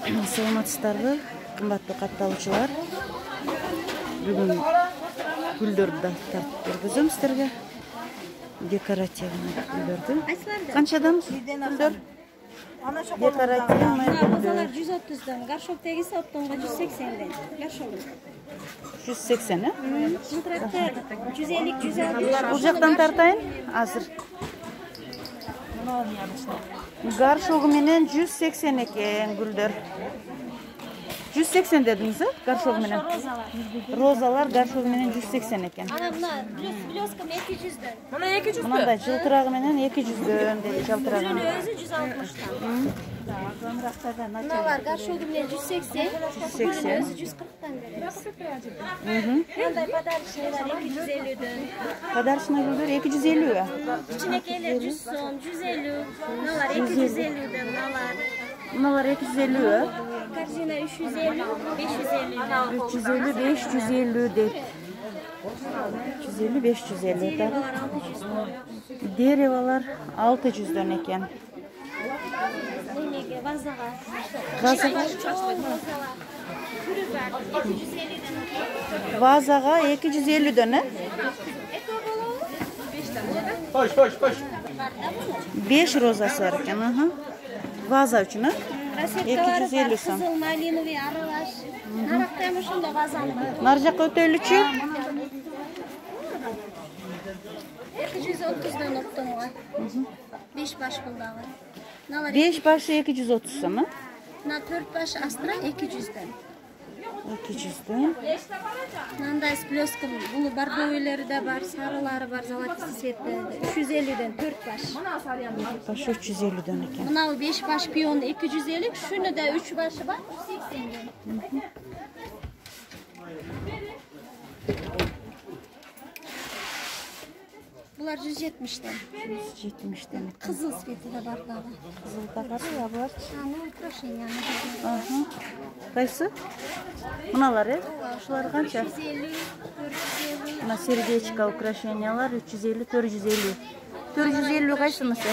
Саламатсыздарбы, кымбаттуу катталуучулар. Бүгүн гүлдөрдү тартып көргөзөм сиздерге. Декоративный гүлдөрдү. Канчадан гүлдөр? Декоративный Розалар 130'dan, горшоктагisi оптомго 180'den. Горшок. 180, Жылтырактар 150, 160. Бул жактан тартайын азыр. Горшогу менен 180 экен гүлдөр. 180 дедиңиз, горшогу менен. Розалар горшогу менен 180 экен. Ана мына блёскам 200'den. Мына 200. Мындай жылтырагы менен 200дөн деди жалтырагы. Өзү 160'dan. Мыналар горшогу менен 180, өзү 140'dan беребиз. Мындай подарочныйлар 250'den. Подарочный гүлдөр 250. Кичинекейлер 100 сом, 150. Мыналар 250'den, мыналар. Мыналар 250. Корзина 350, 550'den. 350, 550 дейт. 350, 550 дагы. Деревалар 600. Деревалар 600дөн экен. Эмеге вазага. Вазага Түрү бар 250'den. Вазага 250дөн, Koş. 5 розасы бар экен, Ваза үчүн, Рассеткалары 250 бар, сом. кызыл, малиновый, аралаш. Наракта эми ошондой вазаны. Нар жакка өтөлүчү 230'dan оптомго. 5 баш бул дагы. Мыналар 5 башы 230 сом, мына 4 баш астра 200'den. 200дөн. Мындай с блеском, бул бордовыйлары да бар, сарылары бар, золотистый цветте. 350'den 4 баш. Башы 350дөн экен. Мынау 5 баш пион 250, шуну да 3 башы бар 180'den. Булар 170'den. 170дөн. Кызыл цвети да бар дагы. Кызыл да бар, я бар. Аны украшение. Кайсы? Мыналар, ушулар канча? 350, 450. Мына сердечко украшениялар 350, 450. 450 кайсынысы?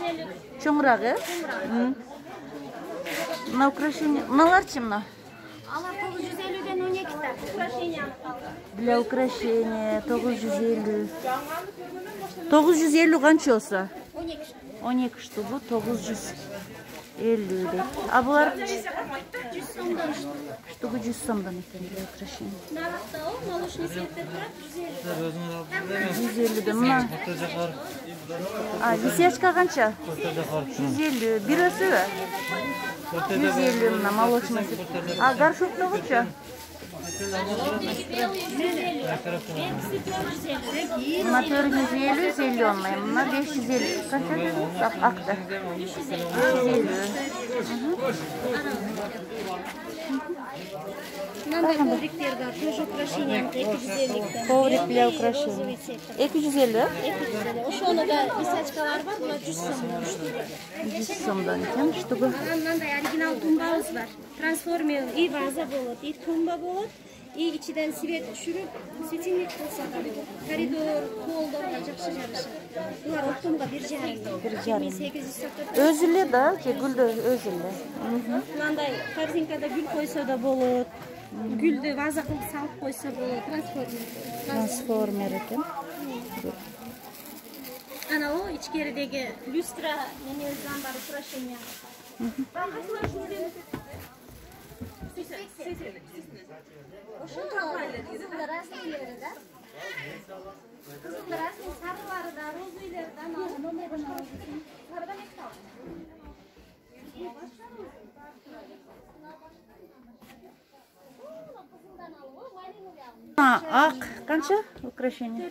450. Чоңурагы? Мына украшение, мыналарчы мына? Алар 950'den 12 та. Украшение калды. Для украшения 950. 950 канча болсо? 12 штук. 12 штугу 950 дейт. А булар 100 сомдон штук. штугу 100 сомдон экен для украшения. Наракта о, молочный цветтер турат 150. 150 мына. А, висячка канча? 150. Бирөөсүбү? 150 мына молочный цвет. А горшоктогучу? Мына 450 зеленый, мына 550. Канча дедиңиз? Акты. 550. Мындай ковриктер бар, тоже украшение 250'den. Коврик для украшения. 250? 250. Ошону да висячкалар бар, булар 100 сомдон штук. 100 сомдон экен штугу. Мындай оригинал тумбабыз бар. Трансформер и ваза болот, и тумба болот. И içinden свет түшүрүп, светильник болсо да болот. Коридор, холдорго жакшы жабышат. Булар оптомго 1,5. 1800 сатып. Өзү эле да, гүлдөр өзү эле. Мындай корзинкада гүл койсо да болот. Гүлдү ваза кылып салып койсо болот. Трансформер. Трансформер экен. Ана о ичкеридеги люстра немездан бар украшение. Ошондо кызыл расмийлери да. Кызыл расмий сарылары да, розыйлары да, номерин алып. Сарыдан эки ал. Ак канча украшение?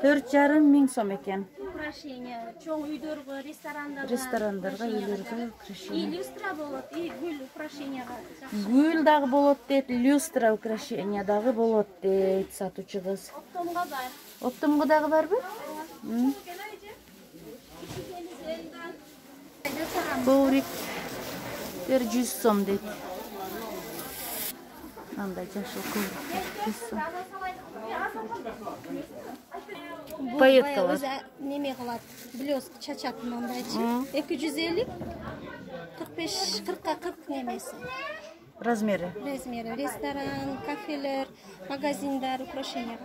4,5 миң сом экен. Украшение чоң үйдөргө, ресторандарга, Ресторандарга, үйлөргө И украшение. люстра болот, и гүл украшенияга жакшы. Гүл дагы болот дейт, люстра украшение дагы болот дейт сатуучу кыз. Оптомго бар. Оптомго дагы барбы? Коврик 100 сом дейт. Андай жашыл коврик 100 сом. Пайеткалар. Өзі неме қылады, блеск чачатын мандайчы. 250, 45-40-қа 40 немесі. Размері. Ресторан, кафелер, магазиндар, украшения.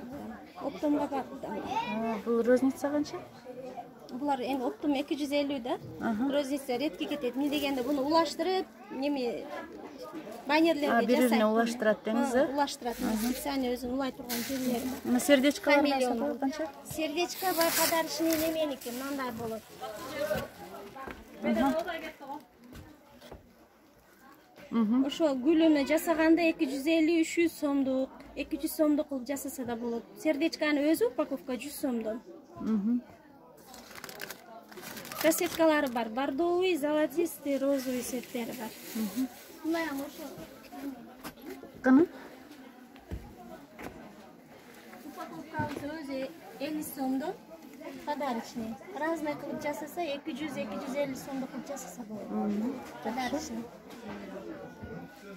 Оптомға барды. Бұл розница қанша? Бұлар енді оптом 250 да. Розница ретке кетеді. Не дегенде бұны улаштырып, неме баннерлерге жасайды. Бір-біріне улаштырады деңізі? Улаштырады. Специально өзін улай тұрған жерлері. Сердечкалар қанша? Сердечка бар подарочный неменекі, мынандай болады. Ошо гүлүнө жасаганда 250-300 сомдук, 200 сомдук кылып жасаса да болот. Сердечканы өзү упаковка 100 сомдон. Кассеткалары бар, бордовый, золотистый, розовый сеттери бар. Мынаян ошо. Каны? Упаковкасы өзү 50 сомдон. Подарочный. Разный кылып жасаса 200-250 сомдук кылып жасаса болот. Подарочный.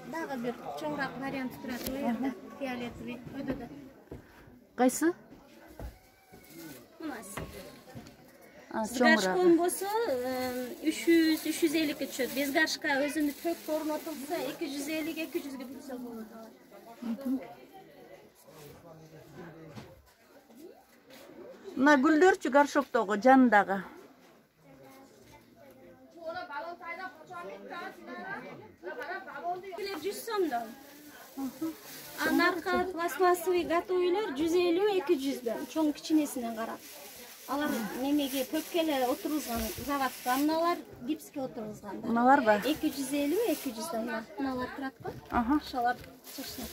Дагы бир чоңураак вариант турат, оерде фиолетовый, өйдө да. Кайсы? Мынасы. Чоңураак. Гаршкон болсо 300-350 чөт. Без гаршка өзүнүн тök орнотулса 250-200 бүтсө болот алар. Мына гүлдөрчү горшоктогу жанындагы. 100 сомдон. Анарка пластмассовый готовыйлар 150-200дөн. Чоң кичинесинен карап. Алар немеге пөпкеле отурулган заводка, мыналар гипске отурулган. Мыналар ба? 250-200дөн. Мыналар турат го. Ошолор чечинет.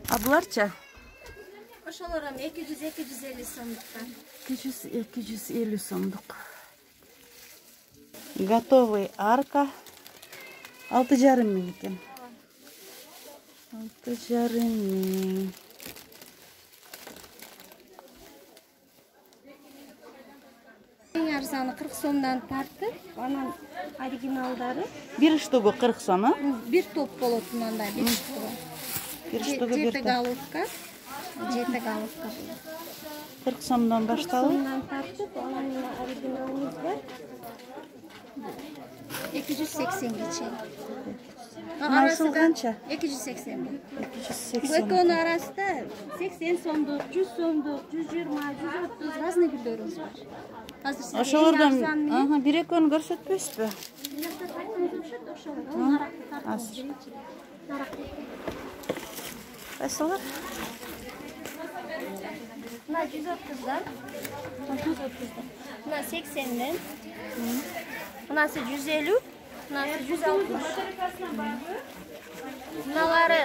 А буларчы? Ошолор 200-250 сомдуктан. 200-250 сомдук. Готовый арка 6,5 миң экен. 6,5 миң. Эң арзаны 40 сомдон тартып, анан оригиналдары Бир штугу 40 сом, бир топ болот мындай, бир штугу. Бир штугу бир топ. Головка. 7 головка болот. 40 сомдон башталып. Сомдон тартып, анан оригиналыбыз бар. 280-ге чейин. Арасы канча? 280. 280. Бу экөөнүн арасында 80 сомдук, 100 сомдук, 120, 130 разный гүлдөрүбүз бар. Азыр сиз Ошолордон бир экөөнү көрсөтпөйсүзбү? Азыр. Кайсылар? Мына 130дан. 130дан. Мына 80ден. Мынасы 150, мынасы 160. Мыналары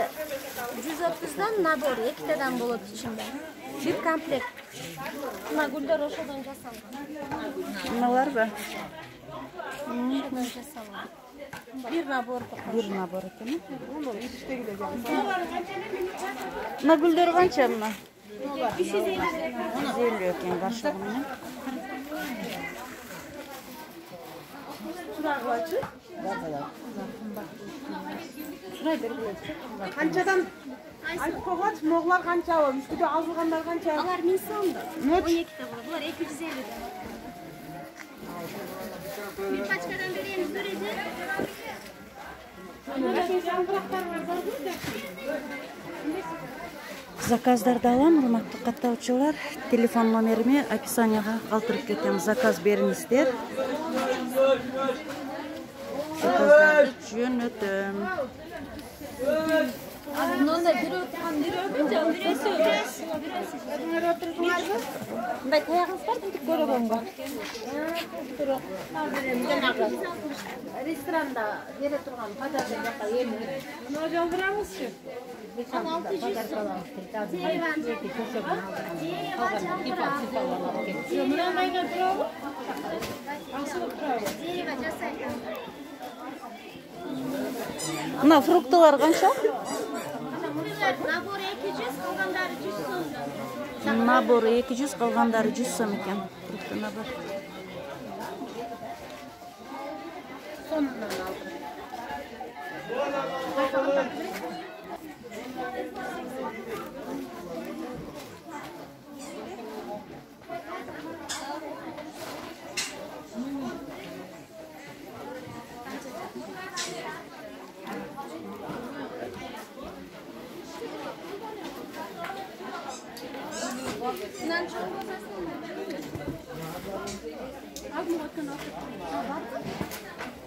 130дан набор, экитеден болот ичинде. Бир комплект. Мына гүлдөр ошодон жасалган. Мыналар ба? Ошодон жасалган. Бир набор. Бир набор экен. Мына гүлдөр канча мына? 350 экен горшогу менен. Kançadan ayıp kovaç, moğlar kança var, üstüde azılganlar kança. Алар 1000 сомдо. 12 та болот. Булар 250 да. Бир пачкадан беремиз, береди. Заказдарды алам, урматтуу каттоочулар. Телефон номериме описанияга калтырып кетем. Заказ бериңиздер. Заказдарды жөнөтөм. Мында бир отурган, бир өкүнчө, мындай таягыңыз бар, мынтип көрөгөнгө. Жанагы ресторанда бере турган подарка жака эми. Bunu жалдырамызчы. Мынандайга турабы? Асылып турабы? Мына фруктылар канча? Набор 200, калгандары 100 сом. Набор 200, калгандары 100 сом экен. Фрукты набор. Сомунан алдым. Bundan çok